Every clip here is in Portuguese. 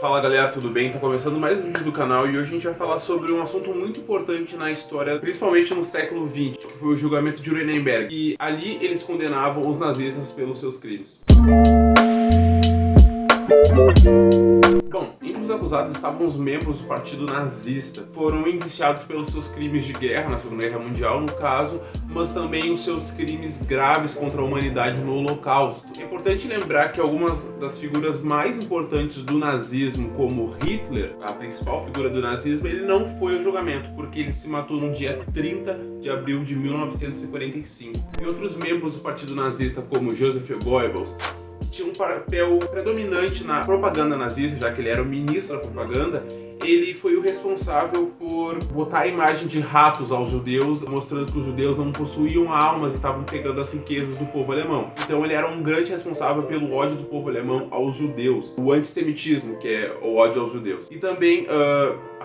Fala galera, tudo bem? Tá começando mais um vídeo do canal e hoje a gente vai falar sobre um assunto muito importante na história, principalmente no século XX, que foi o julgamento de Nuremberg. E ali eles condenavam os nazistas pelos seus crimes. Bom, entre os acusados estavam os membros do partido nazista. Foram indiciados pelos seus crimes de guerra, na Segunda Guerra Mundial no caso, mas também os seus crimes graves contra a humanidade no Holocausto. É importante lembrar que algumas das figuras mais importantes do nazismo, como Hitler, a principal figura do nazismo, ele não foi ao julgamento, porque ele se matou no dia 30 de abril de 1945. E outros membros do partido nazista, como Joseph Goebbels, tinha um papel predominante na propaganda nazista, já que ele era o ministro da propaganda. Ele foi o responsável por botar a imagem de ratos aos judeus, mostrando que os judeus não possuíam almas e estavam pegando as riquezas do povo alemão. Então ele era um grande responsável pelo ódio do povo alemão aos judeus, o antissemitismo, que é o ódio aos judeus. E também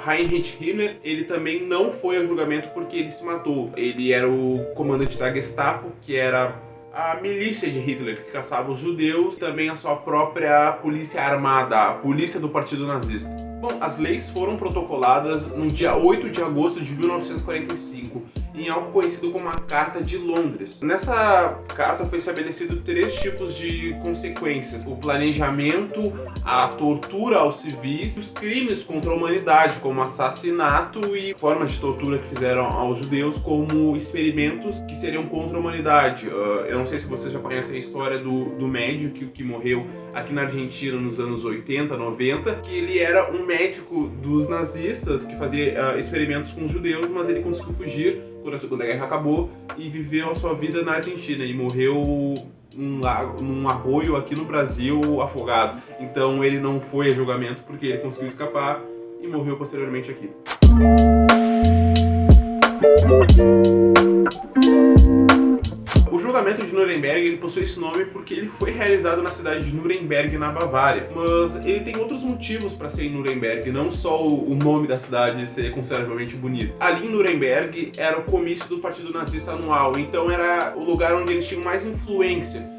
Heinrich Himmler, ele também não foi ao julgamento porque ele se matou. Ele era o comandante da Gestapo, que era a milícia de Hitler, que caçava os judeus, e também a sua própria polícia armada, a polícia do partido nazista. Bom, as leis foram protocoladas no dia 8 de agosto de 1945, em algo conhecido como a Carta de Londres. Nessa carta foi estabelecido 3 tipos de consequências: o planejamento, a tortura aos civis, e os crimes contra a humanidade, como assassinato e formas de tortura que fizeram aos judeus, como experimentos que seriam contra a humanidade. Eu não sei se vocês já conhecem a história do médico que morreu aqui na Argentina nos anos 80, 90, que ele era um médico dos nazistas que fazia experimentos com os judeus, mas ele conseguiu fugir quando a Segunda Guerra acabou e viveu a sua vida na Argentina e morreu num arroio aqui no Brasil afogado. Então ele não foi a julgamento porque ele conseguiu escapar e morreu posteriormente aqui. O julgamento de Nuremberg ele possui esse nome porque ele foi realizado na cidade de Nuremberg, na Bavária. Mas ele tem outros motivos para ser em Nuremberg, não só o nome da cidade ser consideravelmente bonito. Ali em Nuremberg era o comício do Partido Nazista anual, então era o lugar onde eles tinham mais influência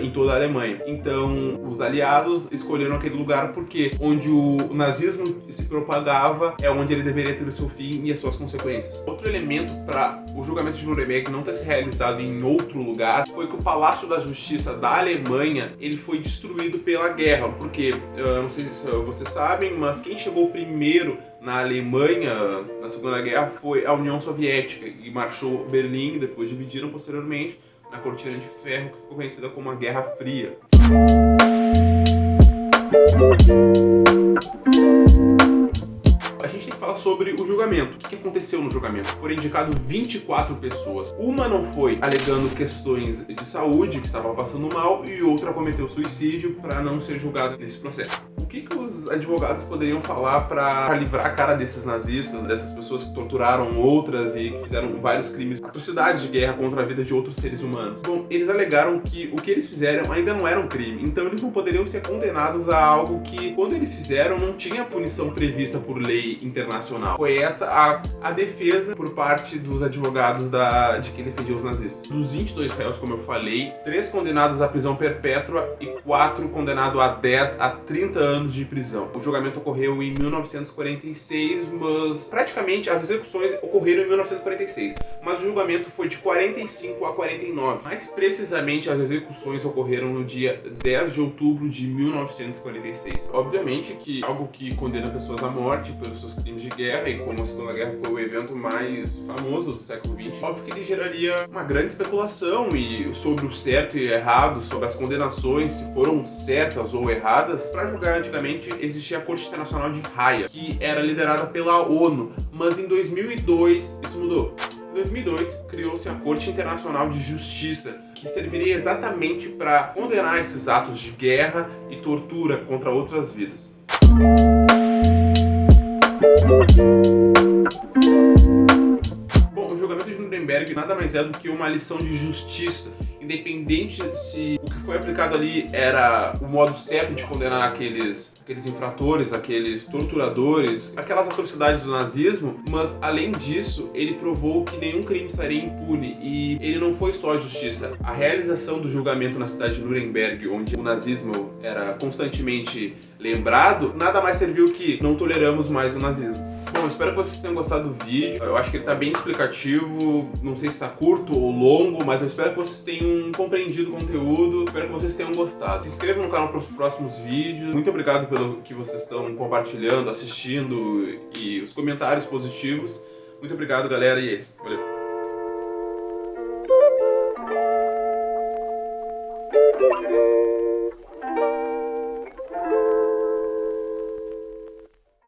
em toda a Alemanha. Então os aliados escolheram aquele lugar porque onde o nazismo se propagava é onde ele deveria ter o seu fim e as suas consequências. Outro elemento para o julgamento de Nuremberg não ter se realizado em outro lugar foi que o Palácio da Justiça da Alemanha ele foi destruído pela guerra, porque não sei se vocês sabem, mas quem chegou primeiro na Alemanha na Segunda Guerra foi a União Soviética e marchou Berlim, depois dividiram posteriormente na cortina de ferro, que ficou conhecida como a Guerra Fria. A gente tem que falar sobre o julgamento. O que aconteceu no julgamento? Foram indicadas 24 pessoas. Uma não foi, alegando questões de saúde, que estava passando mal, e outra cometeu suicídio para não ser julgada nesse processo. O que os advogados poderiam falar para livrar a cara desses nazistas, dessas pessoas que torturaram outras e que fizeram vários crimes, atrocidades de guerra contra a vida de outros seres humanos? Bom, eles alegaram que o que eles fizeram ainda não era um crime, então eles não poderiam ser condenados a algo que, quando eles fizeram, não tinha punição prevista por lei internacional. Foi essa a defesa por parte dos advogados de quem defendia os nazistas. Dos 22 réus, como eu falei, 3 condenados à prisão perpétua e 4 condenados a 10 a 30 anos de prisão. O julgamento ocorreu em 1946, mas praticamente as execuções ocorreram em 1946, mas o julgamento foi de 45 a 49. Mais precisamente, as execuções ocorreram no dia 10 de outubro de 1946. Obviamente que algo que condena pessoas à morte pelos seus crimes de guerra, e como a Segunda Guerra foi o evento mais famoso do século XX, óbvio que ele geraria uma grande especulação sobre o certo e errado, sobre as condenações, se foram certas ou erradas. Para julgar antigamente existia a Corte Internacional de Haia, que era liderada pela ONU, mas em 2002 isso mudou. Em 2002 criou-se a Corte Internacional de Justiça, que serviria exatamente para condenar esses atos de guerra e tortura contra outras vidas. Bom, o julgamento de Nuremberg nada mais é do que uma lição de justiça, independente se o que foi aplicado ali era o modo certo de condenar aqueles infratores, aqueles torturadores, aquelas atrocidades do nazismo, mas além disso, ele provou que nenhum crime estaria impune e ele não foi só a justiça. A realização do julgamento na cidade de Nuremberg, onde o nazismo era constantemente lembrado, nada mais serviu que não toleramos mais o nazismo. Bom, espero que vocês tenham gostado do vídeo. Eu acho que ele tá bem explicativo, não sei se tá curto ou longo, mas eu espero que vocês tenham compreendido o conteúdo, espero que vocês tenham gostado. Se inscrevam no canal para os próximos vídeos. Muito obrigado pelo que vocês estão compartilhando, assistindo e os comentários positivos. Muito obrigado, galera, e é isso. Valeu!